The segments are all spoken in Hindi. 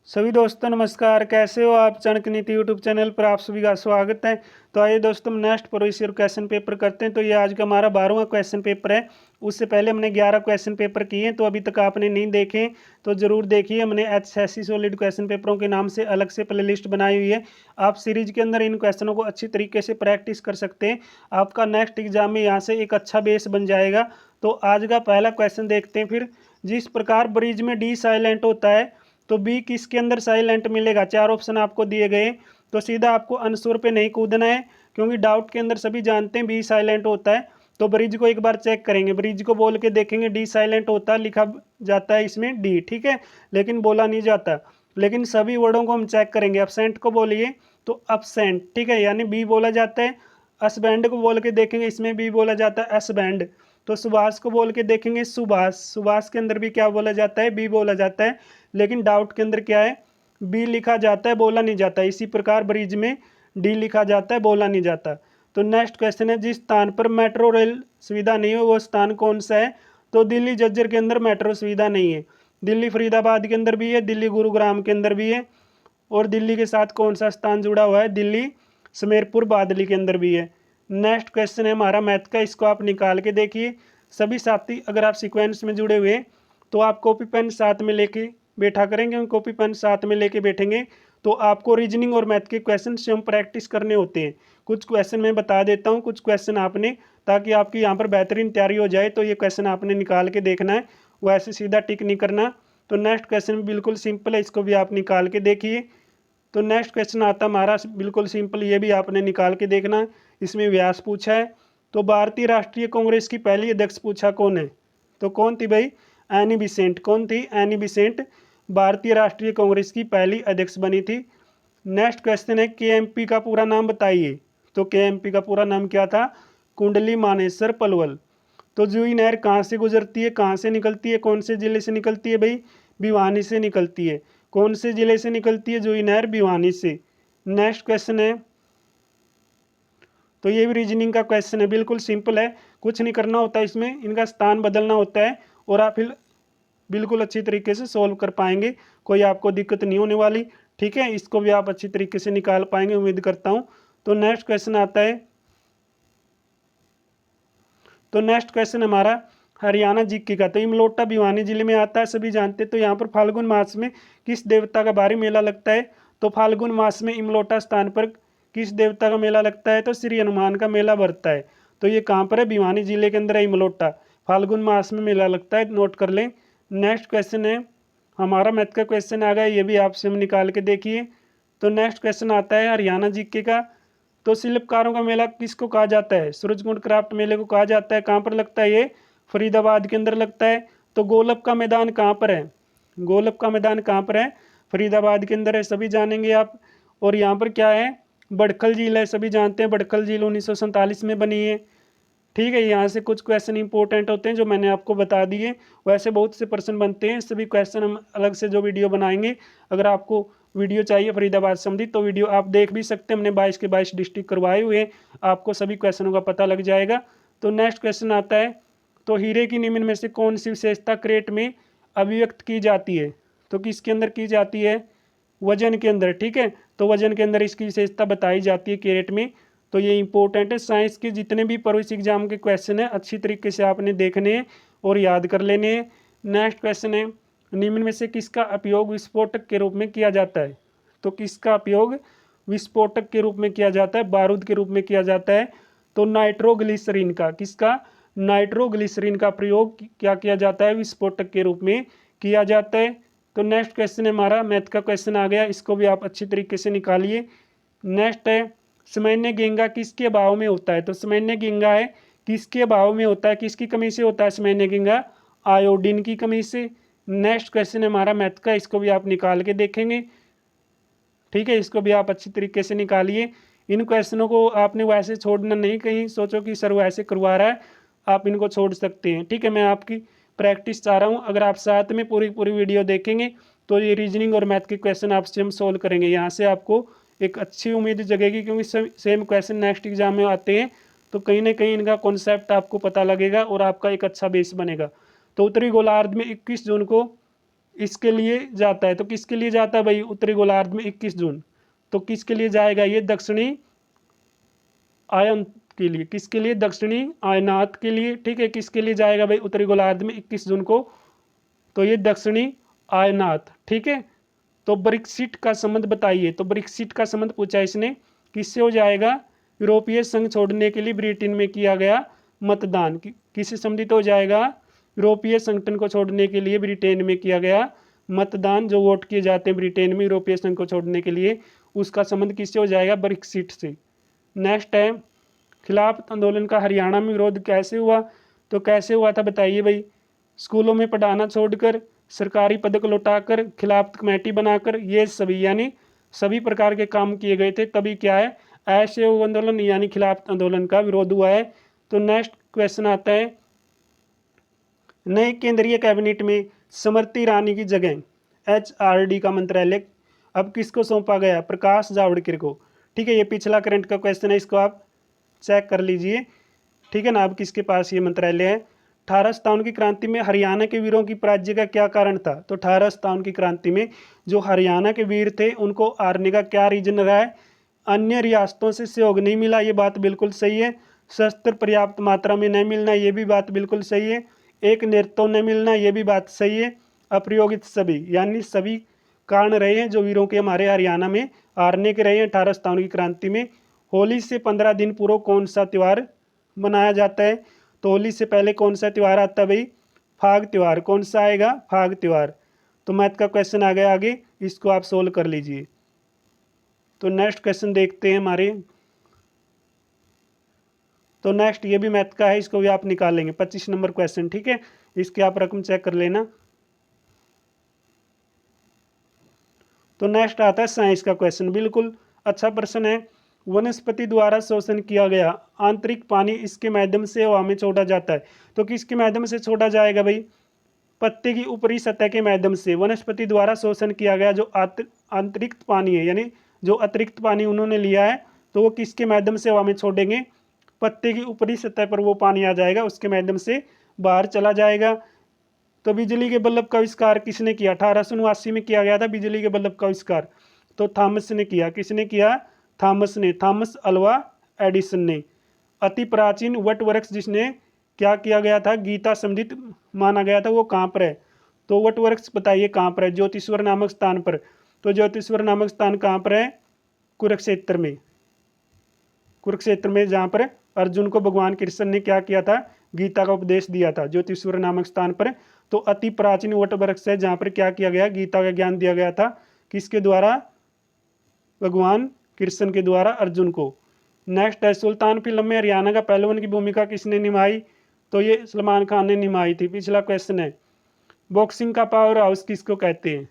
सभी दोस्तों नमस्कार। कैसे हो आप? चाणक्य नीति यूट्यूब चैनल पर आप सभी का स्वागत है। तो आइए दोस्तों हम next previous year question paper करते हैं। तो ये आज का हमारा 12वां क्वेश्चन पेपर है। उससे पहले हमने 11 क्वेश्चन पेपर किए हैं, तो अभी तक आपने नहीं देखे तो ज़रूर देखिए। हमने एचएससी सॉलिड क्वेश्चन पेपरों के नाम से अलग से प्ले लिस्ट बनाई हुई है। आप सीरीज के अंदर इन क्वेश्चनों को अच्छी तरीके से प्रैक्टिस कर सकते हैं। आपका नेक्स्ट एग्जाम में यहाँ से एक अच्छा बेस बन जाएगा। तो आज का पहला क्वेश्चन देखते हैं फिर। जिस प्रकार ब्रिज में डी साइलेंट होता है तो बी किसके अंदर साइलेंट मिलेगा? चार ऑप्शन आपको दिए गए। तो सीधा आपको आंसर पे नहीं कूदना है, क्योंकि डाउट के अंदर सभी जानते हैं बी साइलेंट होता है। तो ब्रिज को एक बार चेक करेंगे, ब्रिज को बोल के देखेंगे डी साइलेंट होता है, लिखा जाता है इसमें डी, ठीक है, लेकिन बोला नहीं जाता। लेकिन सभी वर्डों को हम चेक करेंगे। अपसेंट को बोलिए तो अपसेंट, ठीक है, यानी बी बोला जाता है। असबैंड को बोल के देखेंगे, इसमें बी बोला जाता है असबैंड। तो सुभाष को बोल के देखेंगे सुभाष, सुभाष के अंदर भी क्या बोला जाता है? बी बोला जाता है। लेकिन डाउट के अंदर क्या है? बी लिखा जाता है, बोला नहीं जाता। इसी प्रकार ब्रिज में डी लिखा जाता है, बोला नहीं जाता। तो नेक्स्ट क्वेश्चन है, जिस स्थान पर मेट्रो रेल सुविधा नहीं है वो स्थान कौन सा है? तो दिल्ली झज्जर के अंदर मेट्रो सुविधा नहीं है। दिल्ली फरीदाबाद के अंदर भी है, दिल्ली गुरुग्राम के अंदर भी है, और दिल्ली के साथ कौन सा स्थान जुड़ा हुआ है? दिल्ली समेरपुर बादली के अंदर भी है। नेक्स्ट क्वेश्चन है हमारा मैथ का, इसको आप निकाल के देखिए। सभी साथी अगर आप सीक्वेंस में जुड़े हुए तो आप कॉपी पेन साथ में लेके बैठा करेंगे। हम कॉपी पेन साथ में लेके बैठेंगे तो आपको रीजनिंग और मैथ के क्वेश्चन स्वयं प्रैक्टिस करने होते हैं। कुछ क्वेश्चन मैं बता देता हूँ, कुछ क्वेश्चन आपने, ताकि आपकी यहाँ पर बेहतरीन तैयारी हो जाए। तो ये क्वेश्चन आपने निकाल के देखना है, वैसे सीधा टिक नहीं करना। तो नेक्स्ट क्वेश्चन बिल्कुल सिंपल है, इसको भी आप निकाल के देखिए। तो नेक्स्ट क्वेश्चन आता है हमारा बिल्कुल सिंपल, ये भी आपने निकाल के देखना है। इसमें व्यास पूछा है। तो भारतीय राष्ट्रीय कांग्रेस की पहली अध्यक्ष पूछा कौन है? तो कौन थी भाई? Any Besant. कौन थी? एनी बिसेंट भारतीय राष्ट्रीय कांग्रेस की पहली अध्यक्ष बनी थी। नेक्स्ट क्वेश्चन है, केएमपी का पूरा नाम बताइए। तो केएमपी का पूरा नाम क्या था? कुंडली मानेसर पलवल। तो जूही नहर कहाँ से गुजरती है, कहाँ से निकलती है, कौन से जिले से निकलती है भाई? भिवानी से निकलती है। कौन से जिले से निकलती है जूही नहर? भिवानी से। नेक्स्ट क्वेश्चन है, तो ये भी रीजनिंग का क्वेश्चन है, बिल्कुल सिंपल है, कुछ नहीं करना होता है इसमें, इनका स्थान बदलना होता है और आप फिर बिल्कुल अच्छी तरीके से सोल्व कर पाएंगे। कोई आपको दिक्कत नहीं होने वाली, ठीक है। इसको भी आप अच्छी तरीके से निकाल पाएंगे, उम्मीद करता हूँ। तो नेक्स्ट क्वेश्चन आता है, तो नेक्स्ट क्वेश्चन हमारा हरियाणा जीके का। तो इमलोटा भिवानी जिले में आता है, सभी जानते हैं। तो यहाँ पर फाल्गुन मास में किस देवता का भारी मेला लगता है? तो फाल्गुन मास में इमलोटा स्थान पर किस देवता का मेला लगता है? तो श्री हनुमान का मेला भरता है। तो ये कहाँ पर है? भिवानी जिले के अंदर है इमलोटा। फाल्गुन मास में मेला लगता है, नोट कर लें। नेक्स्ट क्वेश्चन है हमारा मैथ का क्वेश्चन आ गया, ये भी आप स्वयं निकाल के देखिए। तो नेक्स्ट क्वेश्चन आता है हरियाणा जीके का। तो शिल्पकारों का मेला किसको कहा जाता है? सूरजकुंड क्राफ्ट मेले को कहा जाता है। कहाँ पर लगता है ये? फरीदाबाद के अंदर लगता है। तो गोलब का मैदान कहाँ पर है? गोलब का मैदान कहाँ पर है? फरीदाबाद के अंदर है, सभी जानेंगे आप। और यहाँ पर क्या है? बड़खल झील है, सभी जानते हैं। बड़खल झील 1947 में बनी है, ठीक है। यहाँ से कुछ क्वेश्चन इंपॉर्टेंट होते हैं जो मैंने आपको बता दिए। वैसे बहुत से प्रश्न बनते हैं, सभी क्वेश्चन हम अलग से जो वीडियो बनाएंगे। अगर आपको वीडियो चाहिए फरीदाबाद संबंधित तो वीडियो आप देख भी सकते हैं। हमने 22 के 22 डिस्ट्रिक्ट करवाए हुए हैं, आपको सभी क्वेश्चनों का पता लग जाएगा। तो नेक्स्ट क्वेश्चन आता है, तो हीरे की निम्न में से कौन सी विशेषता क्रेट में अभिव्यक्त की जाती है? तो किसके अंदर की जाती है? वजन के अंदर, ठीक है। तो वजन के अंदर इसकी विशेषता बताई जाती है कैरेट में। तो ये इंपॉर्टेंट है। साइंस के जितने भी प्रवेश एग्जाम के क्वेश्चन है अच्छी तरीके से आपने देखने हैं और याद कर लेने हैं। नेक्स्ट क्वेश्चन है, निम्न में से किसका उपयोग विस्फोटक के रूप में किया जाता है? तो किसका उपयोग विस्फोटक के रूप में किया जाता है? बारूद के रूप में किया जाता है। तो नाइट्रोग्लिसरीन का, किसका? नाइट्रोग्लिसरीन का प्रयोग क्या किया जाता है? विस्फोटक के रूप में किया जाता है। तो नेक्स्ट क्वेश्चन है हमारा मैथ का क्वेश्चन आ गया, इसको भी आप अच्छी तरीके से निकालिए। नेक्स्ट है, सामान्य गेंगा किसके अभाव में होता है? तो सामान्य गेंगा है किसके अभाव में होता है? किसकी कमी से होता है सामान्य गेंगा? आयोडीन की कमी से। नेक्स्ट क्वेश्चन है हमारा मैथ का, इसको भी आप निकाल के देखेंगे, ठीक है। इसको भी आप अच्छी तरीके से निकालिए। इन क्वेश्चनों को आपने वैसे छोड़ना नहीं, कहीं सोचो कि सर वैसे करवा रहा है, आप इनको छोड़ सकते हैं, ठीक है। मैं आपकी प्रैक्टिस चाह रहा हूँ। अगर आप साथ में पूरी पूरी वीडियो देखेंगे तो ये रीजनिंग और मैथ के क्वेश्चन आप स्वयं सोल्व करेंगे। यहाँ से आपको एक अच्छी उम्मीद जगेगी, क्योंकि सेम क्वेश्चन नेक्स्ट एग्जाम में आते हैं। तो कहीं ना कहीं इनका कॉन्सेप्ट आपको पता लगेगा और आपका एक अच्छा बेस बनेगा। तो उत्तरी गोलार्ध में 21 जून को इसके लिए जाता है। तो किसके लिए जाता है भाई? उत्तरी गोलार्ध में 21 जून। तो किसके लिए जाएगा ये? दक्षिणी आयन के लिए। किसके लिए? दक्षिणी आयनात के लिए। ठीक है, किसके लिए जाएगा भाई उत्तरी गोलार्ध में 21 जून को? तो ये दक्षिणी आयनात। ठीक है, तो ब्रेक्सिट का संबंध बताइए। तो ब्रेक्सिट का संबंध पूछा इसने, किससे हो जाएगा? यूरोपीय संघ छोड़ने के लिए ब्रिटेन में किया गया मतदान किससे संबंधित हो जाएगा? यूरोपीय संगठन को छोड़ने के लिए ब्रिटेन में किया गया मतदान, जो वोट किए जाते हैं ब्रिटेन में यूरोपीय संघ को छोड़ने के लिए, उसका संबंध किससे हो जाएगा? ब्रेक्सिट से। नेक्स्ट है, खिलाफत आंदोलन का हरियाणा में विरोध कैसे हुआ? तो कैसे हुआ था बताइए भाई? स्कूलों में पढ़ाना छोड़कर, सरकारी पदक लौटाकर, खिलाफत कमेटी बनाकर, ये सभी यानी सभी प्रकार के काम किए गए थे, तभी क्या है? असहयोग आंदोलन यानी खिलाफत आंदोलन का विरोध हुआ है। तो नेक्स्ट क्वेश्चन आता है, नए केंद्रीय कैबिनेट में स्मृति ईरानी की जगह HRD का मंत्रालय अब किसको सौंपा गया? प्रकाश जावड़ेकर को। ठीक है, ये पिछला करंट का क्वेश्चन है, इसको आप चेक कर लीजिए। ठीक है ना, अब किसके पास ये मंत्रालय है? 1857 की क्रांति में हरियाणा के वीरों की पराजय का क्या कारण था? तो 1857 की क्रांति में जो हरियाणा के वीर थे उनको हारने का क्या रीजन रहा है? अन्य रियासतों से सहयोग नहीं मिला, ये बात बिल्कुल सही है। शस्त्र पर्याप्त मात्रा में नहीं मिलना, ये भी बात बिल्कुल सही है। एक नेतृत्व न मिलना, ये भी बात सही है। अप्रयोगित सभी यानी सभी कारण रहे हैं जो वीरों के हमारे हरियाणा में हारने के रहे हैं 1857 की क्रांति में। होली से 15 दिन पूर्व कौन सा त्यौहार मनाया जाता है? तो होली से पहले कौन सा त्यौहार आता है भाई? फाग त्यौहार। कौन सा आएगा? फाग त्यौहार। तो मैथ का क्वेश्चन आ गया आगे, इसको आप सोल्व कर लीजिए। तो नेक्स्ट क्वेश्चन देखते हैं हमारे। तो नेक्स्ट ये भी मैथ का है, इसको भी आप निकालेंगे, 25 नंबर क्वेश्चन। ठीक है, इसके आप रकम चेक कर लेना। तो नेक्स्ट आता है साइंस का क्वेश्चन, बिल्कुल अच्छा प्रश्न है। वनस्पति द्वारा शोषण किया गया आंतरिक पानी इसके माध्यम से हवा में छोड़ा जाता है। तो किसके माध्यम से छोड़ा जाएगा भाई? पत्ते की ऊपरी सतह के माध्यम से वनस्पति द्वारा शोषण किया गया जो अतिरिक्त पानी है, यानी जो अतिरिक्त पानी उन्होंने लिया है, तो वो किसके माध्यम से हवा में छोड़ेंगे? पत्ते की ऊपरी सतह पर वो पानी आ जाएगा, उसके माध्यम से बाहर चला जाएगा। तो बिजली के बल्ब का आविष्कार किसने किया? 1879 में किया गया था बिजली के बल्ब का आविष्कार। तो थॉमस ने किया। किसने किया? थॉमस ने, थॉमस अल्वा एडिसन ने। अति प्राचीन वट वृक्ष जिसने क्या किया गया था? गीता संबंधित माना गया था, वो कहाँ पर है? तो वट वृक्ष बताइए कहाँ पर है? ज्योतिश्वर नामक स्थान पर। तो ज्योतिश्वर नामक स्थान कहाँ पर है? कुरुक्षेत्र में। कुरुक्षेत्र में, जहाँ पर अर्जुन को भगवान कृष्ण ने क्या किया था? गीता का उपदेश दिया था, ज्योतिश्वर नामक स्थान पर। तो अति प्राचीन वट वृक्ष है जहाँ पर क्या किया गया? गीता का ज्ञान दिया गया था। किसके द्वारा? भगवान कृष्ण के द्वारा अर्जुन को। नेक्स्ट है, सुल्तान फिल्म में हरियाणा का पहलवान की भूमिका किसने निभाई? तो ये सलमान खान ने निभाई थी। पिछला क्वेश्चन है, बॉक्सिंग का पावर हाउस किसको कहते हैं?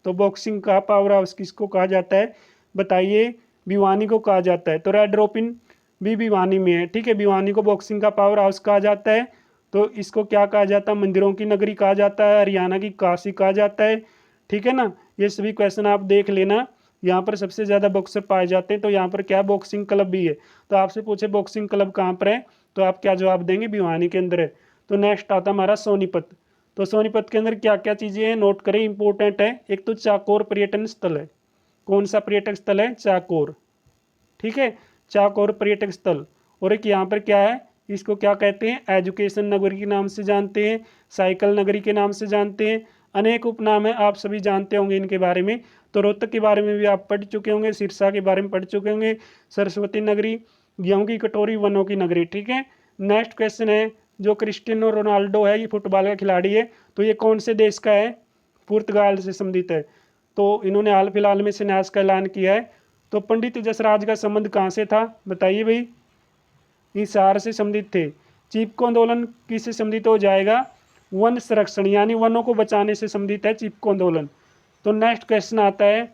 तो बॉक्सिंग का पावर हाउस किसको कहा जाता है बताइए? भिवानी को कहा जाता है। तो रेड रोपिन भी भिवानी में है। ठीक है, भिवानी को बॉक्सिंग का पावर हाउस कहा जाता है। तो इसको क्या कहा जाता है? मंदिरों की नगरी कहा जाता है, हरियाणा की काशी कहा जाता है। ठीक है ना, ये सभी क्वेश्चन आप देख लेना। यहाँ पर सबसे ज़्यादा बॉक्सर पाए जाते हैं, तो यहाँ पर क्या बॉक्सिंग क्लब भी है। तो आपसे पूछे बॉक्सिंग क्लब कहाँ पर है, तो आप क्या जवाब देंगे? भिवानी के अंदर है। तो नेक्स्ट आता हमारा सोनीपत। तो सोनीपत के अंदर क्या क्या चीज़ें हैं नोट करें, इंपॉर्टेंट है। एक तो चाकोर पर्यटन स्थल है। कौन सा पर्यटक स्थल है? चाकोर। ठीक है, चाकोर पर्यटक स्थल। और एक यहाँ पर क्या है, इसको क्या कहते हैं? एजुकेशन नगरी के नाम से जानते हैं, साइकिल नगरी के नाम से जानते हैं, अनेक उपनाम है, आप सभी जानते होंगे इनके बारे में। तो रोहतक के बारे में भी आप पढ़ चुके होंगे, सिरसा के बारे में पढ़ चुके होंगे, सरस्वती नगरी, गेहूं की कटोरी, वनों की नगरी। ठीक है, नेक्स्ट क्वेश्चन है, जो क्रिस्टियानो रोनाल्डो है, ये फुटबॉल का खिलाड़ी है, तो ये कौन से देश का है? पुर्तगाल से संबंधित है। तो इन्होंने हाल फिलहाल में संन्यास का ऐलान किया है। तो पंडित जसराज का संबंध कहाँ से था बताइए भाई? हिसार से संबंधित थे। चिपको आंदोलन किससे संबंधित हो जाएगा? वन संरक्षण यानी वनों को बचाने से संबंधित है चिपको आंदोलन। तो नेक्स्ट क्वेश्चन आता है,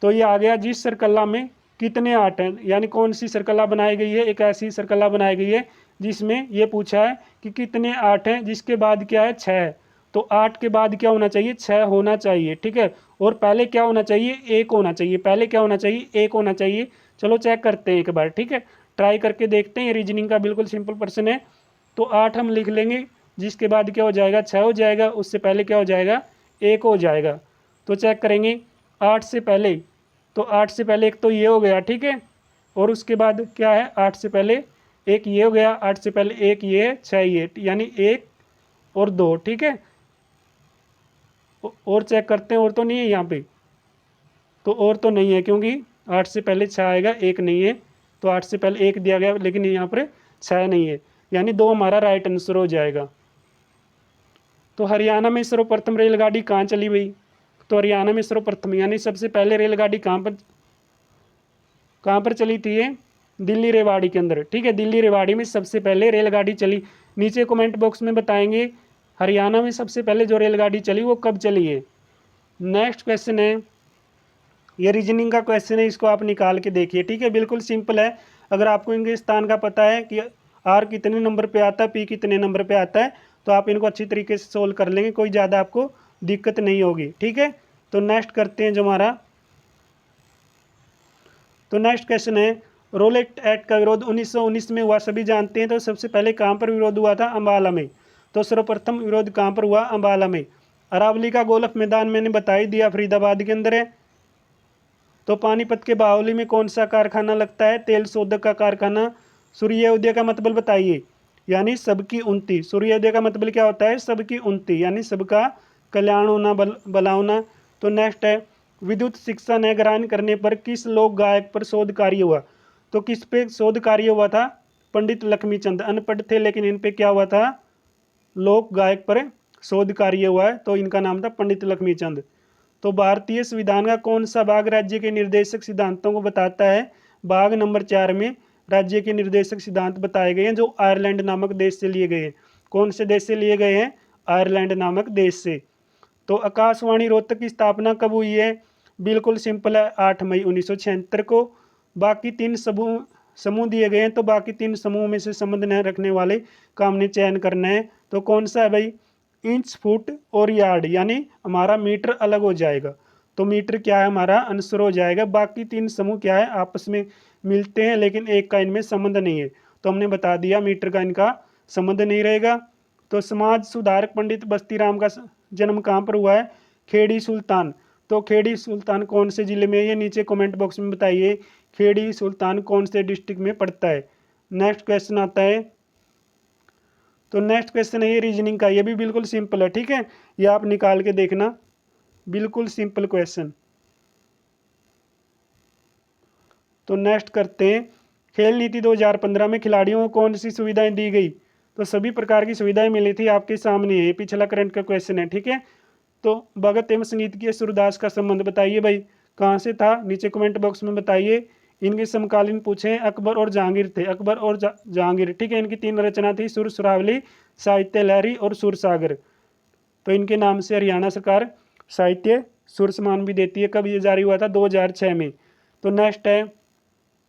तो ये आ गया, जिस सरकल्ला में कितने आर्ट हैं, यानी कौन सी सरकल्ला बनाई गई है? एक ऐसी सरकल्ला बनाई गई है जिसमें ये पूछा है कि कितने आर्ट हैं, जिसके बाद क्या है? 6। तो 8 के बाद क्या होना चाहिए? 6 होना चाहिए। ठीक है, और पहले क्या होना चाहिए? 1 होना चाहिए। पहले क्या होना चाहिए? 1 होना चाहिए। चलो चेक करते हैं एक बार। ठीक है, ट्राई करके देखते हैं, ये रीजनिंग का बिल्कुल सिंपल प्रश्न है। तो 8 हम लिख लेंगे, जिसके बाद क्या हो जाएगा 6 हो जाएगा, उससे पहले क्या हो जाएगा 1 हो जाएगा। तो चेक करेंगे 8 से पहले, तो 8 से पहले एक तो ये हो गया, ठीक है, और उसके बाद क्या है 8 से पहले एक ये हो गया, 8 से पहले एक ये है, 6 ये, यानी 1 और 2, ठीक है। और चेक करते हैं और तो नहीं है यहाँ पे, तो और तो नहीं है क्योंकि 8 से पहले 6 आएगा, 1 नहीं है, तो 8 से पहले 1 दिया गया लेकिन यहाँ पर 6 नहीं है, यानी 2 हमारा राइट आंसर हो जाएगा। तो हरियाणा में सर्वप्रथम रेलगाड़ी कहाँ चली भाई, तो हरियाणा में सर्वप्रथम यानी सबसे पहले रेलगाड़ी कहाँ पर चली थी ये, दिल्ली रेवाड़ी के अंदर, ठीक है, दिल्ली रेवाड़ी में सबसे पहले रेलगाड़ी चली। नीचे कमेंट बॉक्स में बताएंगे हरियाणा में सबसे पहले जो रेलगाड़ी चली वो कब चली है। नेक्स्ट क्वेश्चन है, ये रीजनिंग का क्वेश्चन है, इसको आप निकाल के देखिए, ठीक है, बिल्कुल सिंपल है। अगर आपको इनके स्थान का पता है कि आर कितने नंबर पे आता है, पी कितने नंबर पे आता है, तो आप इनको अच्छी तरीके से सोल्व कर लेंगे, कोई ज़्यादा आपको दिक्कत नहीं होगी, ठीक है। तो नेक्स्ट करते हैं जो हमारा, तो नेक्स्ट क्वेश्चन है, रोलेट एक्ट का विरोध 1919 में हुआ, सभी जानते हैं। तो सबसे पहले कहाँ पर विरोध हुआ था, अम्बाला में। तो सर्वप्रथम विरोध कहाँ पर हुआ, अम्बाला में। अरावली का गोल्फ मैदान मैंने बता ही दिया, फरीदाबाद के अंदर है। तो पानीपत के बाहुली में कौन सा कारखाना लगता है, तेल शोधक का कारखाना। सूर्योदय का मतलब बताइए, यानी सबकी उन्नति। सूर्योदय का मतलब क्या होता है, सबकी उन्नति, यानी सबका कल्याण होना, भला होना। तो नेक्स्ट है, विद्युत शिक्षा न ग्रहण करने पर किस लोक गायक पर शोध कार्य हुआ। तो किस पे शोध कार्य हुआ था, पंडित लक्ष्मीचंद, अनपढ़ थे लेकिन इन पे क्या हुआ था, लोक गायक पर शोध कार्य हुआ है, तो इनका नाम था पंडित लक्ष्मीचंद। तो भारतीय संविधान का कौन सा भाग राज्य के निर्देशक सिद्धांतों को बताता है, भाग नंबर 4 में राज्य के निर्देशक सिद्धांत बताए गए हैं, जो आयरलैंड नामक देश से लिए गए हैं। कौन से देश से लिए गए हैं, आयरलैंड नामक देश से। तो आकाशवाणी रोहतक की स्थापना कब हुई है, बिल्कुल सिंपल है, 8 मई 1976 को। बाकी 3 समूह दिए गए हैं, तो बाकी 3 समूह में से संबंध न रखने वाले का हमने चयन करना है। तो कौन सा है भाई, इंच, फुट और यार्ड, यानी हमारा मीटर अलग हो जाएगा। तो मीटर क्या है, हमारा आंसर हो जाएगा। बाकी 3 समूह क्या है, आपस में मिलते हैं लेकिन एक का इनमें संबंध नहीं है, तो हमने बता दिया मीटर का इनका संबंध नहीं रहेगा। तो समाज सुधारक पंडित बस्तीराम का जन्म कहाँ पर हुआ है, खेड़ी सुल्तान। तो खेड़ी सुल्तान कौन से जिले में है, ये नीचे कमेंट बॉक्स में बताइए, खेड़ी सुल्तान कौन से डिस्ट्रिक्ट में पड़ता है। नेक्स्ट क्वेश्चन आता है, तो नेक्स्ट क्वेश्चन है ये रीजनिंग का, ये भी बिल्कुल सिंपल है, ठीक है, ये आप निकाल के देखना, बिल्कुल सिंपल क्वेश्चन। तो नेक्स्ट करते हैं, खेल नीति 2015 में खिलाड़ियों को कौन सी सुविधाएं दी गई। तो सभी प्रकार की सुविधाएं मिली थी, आपके सामने है, पिछला करंट का क्वेश्चन है, ठीक है। तो भगत एवं संगीत के सूरदास का संबंध बताइए भाई, कहाँ से था, नीचे कमेंट बॉक्स में बताइए। इनके समकालीन पूछे, अकबर और जहांगीर थे, अकबर और जहांगीर, ठीक है। इनकी 3 रचना थी, सुर सुरावली, साहित्य लहरी और सुरसागर। तो इनके नाम से हरियाणा सरकार साहित्य सुर सम्मान भी देती है। कब ये जारी हुआ था, 2006 में। तो नेक्स्ट है,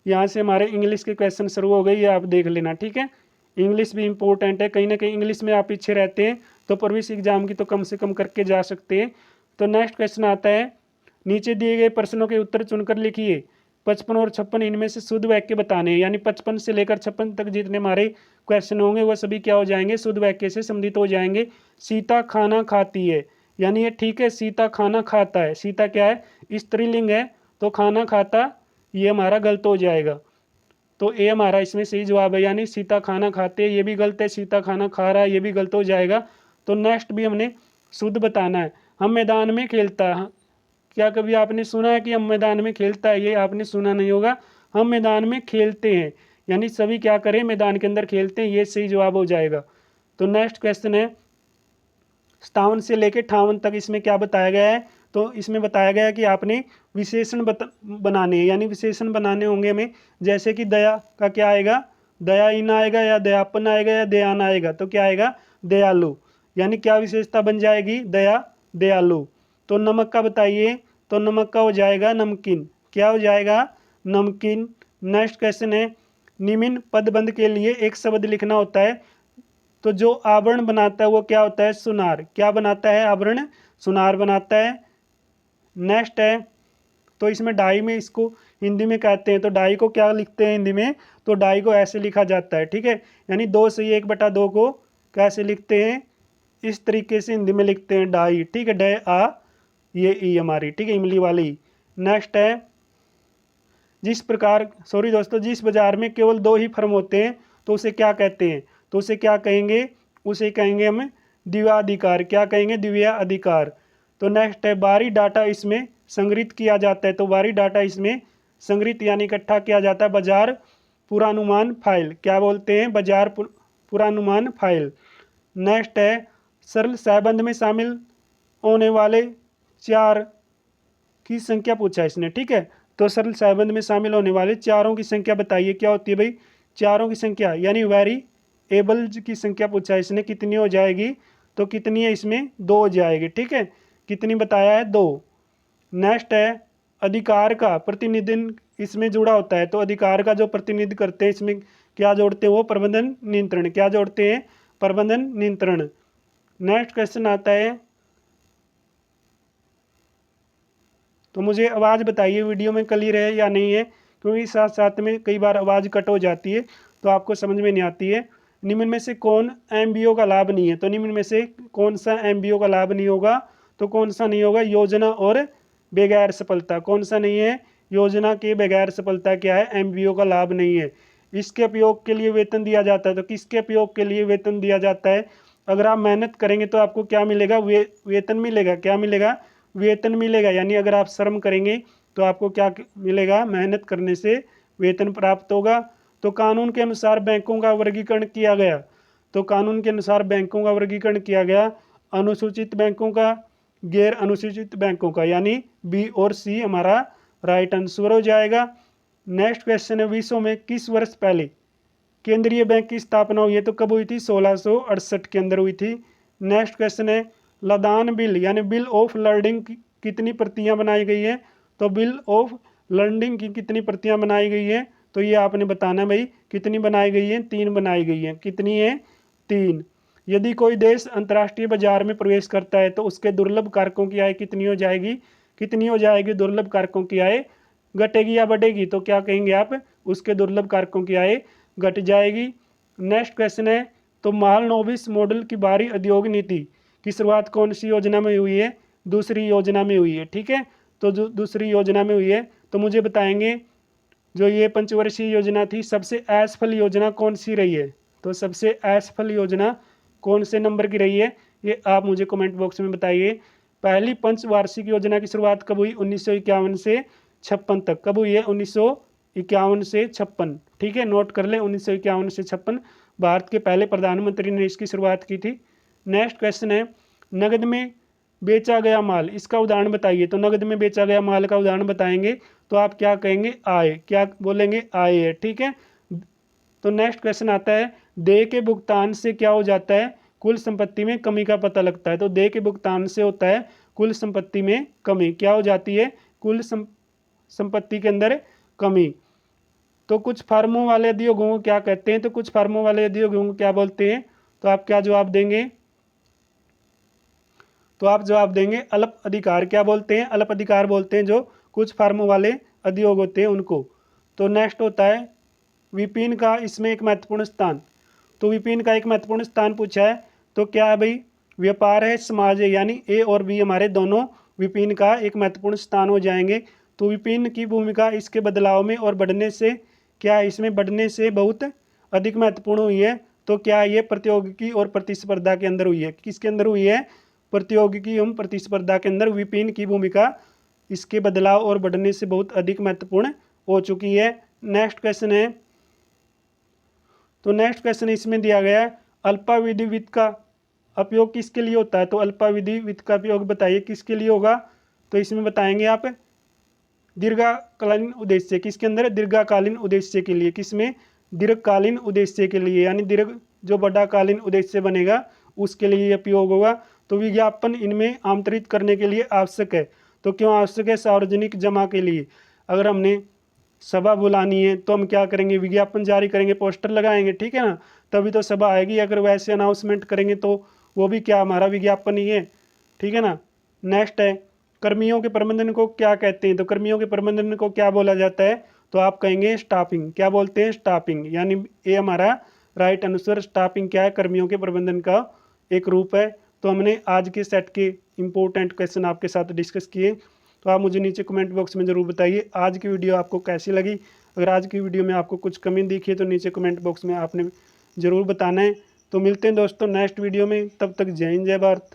यहाँ से हमारे इंग्लिश के क्वेश्चन शुरू हो गए, ये आप देख लेना, ठीक है। इंग्लिश भी इंपॉर्टेंट है, कहीं ना कहीं इंग्लिश में आप पीछे रहते हैं तो प्रवेश एग्जाम की तो कम से कम करके जा सकते हैं। तो नेक्स्ट क्वेश्चन आता है, नीचे दिए गए प्रश्नों के उत्तर चुनकर लिखिए। 55 और 56 इनमें से शुद्ध वाक्य बताने हैं, यानी 55 से लेकर 56 तक जितने हमारे क्वेश्चन होंगे वह सभी क्या हो जाएंगे, शुद्ध वाक्य से संबंधित हो जाएंगे। सीता खाना खाती है, यानी ये ठीक है, सीता खाना खाता है, सीता क्या है, स्त्रीलिंग है, तो खाना खाता ये हमारा गलत हो जाएगा। तो ए हमारा इसमें सही जवाब है, यानी सीता खाना खाते, ये भी गलत है, सीता खाना खा रहा है, ये भी गलत हो जाएगा। तो नेक्स्ट भी हमने शुद्ध बताना है। हम मैदान में खेलता है, क्या कभी आपने सुना है कि हम मैदान में खेलता है, ये आपने सुना नहीं होगा। हम मैदान में खेलते हैं, यानी सभी क्या करें, मैदान के अंदर खेलते हैं, ये सही जवाब हो जाएगा। तो नेक्स्ट क्वेश्चन है, 57 से लेकर 58 तक इसमें क्या बताया गया है। तो इसमें बताया गया है कि आपने विशेषण बनाने हैं, यानी विशेषण बनाने होंगे हमें, जैसे कि दया का क्या आएगा, दयाहीन आएगा, या दयापन आएगा, या दयान आएगा। तो क्या आएगा, दयालु, यानी क्या विशेषता बन जाएगी, दया, दयालु। तो नमक का बताइए, तो नमक का हो जाएगा नमकीन, क्या हो जाएगा, नमकीन। नेक्स्ट क्वेश्चन है, निम्न पदबंध के लिए एक शब्द लिखना होता है, तो जो आवरण बनाता है वो क्या होता है, सुनार, क्या बनाता है, आवरण सुनार बनाता है। नेक्स्ट है, तो इसमें डाई में इसको हिंदी में कहते हैं, तो डाई को क्या लिखते हैं हिंदी में, तो डाई को ऐसे लिखा जाता है, ठीक है, यानी 2 से 1/2 को कैसे लिखते हैं, इस तरीके से हिंदी में लिखते हैं डाई, ठीक है, डे आ, ये ई हमारी, ठीक है, इमली वाली। नेक्स्ट है जिस प्रकार, सॉरी दोस्तों, जिस बाजार में केवल 2 ही फर्म होते हैं तो उसे क्या कहते हैं, तो उसे क्या कहेंगे, उसे कहेंगे हम द्विआधिकार। क्या कहेंगे, द्विआधिकार। तो नेक्स्ट है बाहरी डाटा इसमें संग्रहित किया जाता है, तो बाहरी डाटा इसमें संग्रहित यानी इकट्ठा किया जाता है बाजार पूर्वानुमान फाइल। क्या बोलते हैं, बाजार पूर्वानुमान फाइल। नेक्स्ट है सरल सहबंध में शामिल होने वाले 4 की संख्या पूछा है इसने, ठीक है। तो सरल सहबंध में शामिल होने वाले चारों की संख्या बताइए, क्या होती है भाई, चारों की संख्या यानी वेरिएबल्स की संख्या पूछा है इसने, कितनी हो जाएगी, तो कितनी है इसमें 2 हो जाएगी, ठीक है। कितनी बताया है, 2। नेक्स्ट है अधिकार का प्रतिनिधित्व इसमें जुड़ा होता है, तो अधिकार का जो प्रतिनिधित्व करते हैं इसमें क्या जोड़ते हैं, वो प्रबंधन नियंत्रण। क्या जोड़ते हैं, प्रबंधन नियंत्रण। नेक्स्ट क्वेश्चन आता है, तो मुझे आवाज़ बताइए वीडियो में क्लियर है या नहीं है, क्योंकि साथ साथ में कई बार आवाज़ कट हो जाती है तो आपको समझ में नहीं आती है। निम्न में से कौन एमबीओ का लाभ नहीं है, तो निम्न में से कौन सा एमबीओ का लाभ नहीं होगा, तो कौन सा नहीं होगा, योजना और बगैर सफलता। कौन सा नहीं है, योजना के बगैर सफलता क्या है, एमबीओ का लाभ नहीं है। इसके उपयोग के लिए वेतन दिया जाता है, तो किसके उपयोग के लिए वेतन दिया जाता है, अगर आप मेहनत करेंगे तो आपको क्या मिलेगा, वेतन मिलेगा। क्या मिलेगा, वेतन मिलेगा। यानी अगर आप श्रम करेंगे तो आपको क्या मिलेगा, मेहनत करने से वेतन प्राप्त होगा। तो कानून के अनुसार बैंकों का वर्गीकरण किया गया, तो कानून के अनुसार बैंकों का वर्गीकरण किया गया, अनुसूचित बैंकों का, गैर अनुसूचित बैंकों का, यानी बी और सी हमारा राइट आंसर हो जाएगा। नेक्स्ट क्वेश्चन है, विश्व में किस वर्ष पहले केंद्रीय बैंक की स्थापना हुई है, तो कब हुई थी, 1668 के अंदर हुई थी। नेक्स्ट क्वेश्चन है लदान बिल यानी बिल ऑफ लर्डिंग की कितनी प्रतियां बनाई गई है, तो बिल ऑफ लर्डिंग की कितनी प्रतियां बनाई गई है, तो ये आपने बताना है भाई, कितनी बनाई गई है, 3 बनाई गई है। कितनी है, 3। यदि कोई देश अंतर्राष्ट्रीय बाजार में प्रवेश करता है तो उसके दुर्लभ कारकों की आय कितनी हो जाएगी, कितनी हो जाएगी, दुर्लभ कारकों की आय घटेगी या बढ़ेगी, तो क्या कहेंगे आप, उसके दुर्लभ कारकों की आय घट जाएगी। नेक्स्ट क्वेश्चन है, तो महालनोबिस मॉडल की बाहरी उद्योग नीति की शुरुआत कौन सी योजना में हुई है, दूसरी योजना में हुई है, ठीक है। तो जो दूसरी योजना में हुई है, तो मुझे बताएंगे जो ये पंचवर्षीय योजना थी सबसे असफल योजना कौन सी रही है, तो सबसे असफल योजना कौन से नंबर की रही है, ये आप मुझे कमेंट बॉक्स में बताइए। पहली पंचवार्षिक योजना की शुरुआत कब हुई, 1951 से 56 तक। कब हुई है, 1951 से 56, ठीक है, नोट कर लें, 1951 से 56 भारत के पहले प्रधानमंत्री ने इसकी शुरुआत की थी। नेक्स्ट क्वेश्चन है नगद में बेचा गया माल, इसका उदाहरण बताइए, तो नगद में बेचा गया माल का उदाहरण बताएंगे तो आप क्या कहेंगे, आय। क्या बोलेंगे, आय है, ठीक है। तो नेक्स्ट क्वेश्चन आता है देय के भुगतान से क्या हो जाता है, कुल संपत्ति में कमी का पता लगता है, तो देय के भुगतान से होता है कुल संपत्ति में कमी। क्या हो जाती है, कुल संपत्ति के अंदर कमी। तो कुछ फार्मों वाले उद्योगों को क्या कहते हैं, तो कुछ फार्मों वाले उद्योगों को क्या बोलते हैं, तो आप क्या जवाब देंगे, तो आप जवाब देंगे अल्प अधिकार। क्या बोलते हैं, अल्प अधिकार बोलते हैं जो कुछ फार्मों वाले उद्योग होते हैं उनको। तो नेक्स्ट होता है विपिन का इसमें एक महत्वपूर्ण स्थान, तो विपिन का एक महत्वपूर्ण स्थान पूछा है, तो क्या है भाई, व्यापार है, समाज है, यानी ए और बी हमारे दोनों विपिन का एक महत्वपूर्ण स्थान हो जाएंगे। तो विपिन की भूमिका इसके बदलाव में और बढ़ने से, क्या है, इसमें बढ़ने से बहुत अधिक महत्वपूर्ण हुई है, तो क्या ये प्रतियोगिकी और प्रतिस्पर्धा के अंदर हुई है, किसके अंदर हुई है, प्रतियोगिकी एवं प्रतिस्पर्धा के अंदर विपिन की भूमिका इसके बदलाव और बढ़ने से बहुत अधिक महत्वपूर्ण हो चुकी है। नेक्स्ट क्वेश्चन है, तो नेक्स्ट क्वेश्चन इसमें दिया गया है अल्पावधि वित्त का उपयोग किसके लिए होता है, तो अल्पावधि वित्त का उपयोग बताइए किसके लिए होगा, तो इसमें बताएंगे आप दीर्घकालीन उद्देश्य, किसके अंदर, दीर्घकालीन उद्देश्य के लिए, किसमें, दीर्घकालीन उद्देश्य के लिए, यानी दीर्घ जो बड़ा कालीन उद्देश्य बनेगा उसके लिए उपयोग होगा। तो विज्ञापन इनमें आमंत्रित करने के लिए आवश्यक है, तो क्यों आवश्यक है, सार्वजनिक जमा के लिए। अगर हमने सभा बुलानी है तो हम क्या करेंगे, विज्ञापन जारी करेंगे, पोस्टर लगाएंगे, ठीक है ना, तभी तो सभा आएगी। अगर वैसे अनाउंसमेंट करेंगे तो वो भी क्या हमारा विज्ञापन ही है, ठीक है ना। नेक्स्ट है कर्मियों के प्रबंधन को क्या कहते हैं, तो कर्मियों के प्रबंधन को क्या बोला जाता है, तो आप कहेंगे स्टाफिंग। क्या बोलते हैं, स्टाफिंग, यानी ये हमारा राइट आंसर। स्टाफिंग क्या है? कर्मियों के प्रबंधन का एक रूप है। तो हमने आज के सेट के इंपॉर्टेंट क्वेश्चन आपके साथ डिस्कस किए। तो आप मुझे नीचे कमेंट बॉक्स में ज़रूर बताइए आज की वीडियो आपको कैसी लगी। अगर आज की वीडियो में आपको कुछ कमी दिखी है तो नीचे कमेंट बॉक्स में आपने ज़रूर बताना है। तो मिलते हैं दोस्तों नेक्स्ट वीडियो में, तब तक जय हिंद जय भारत।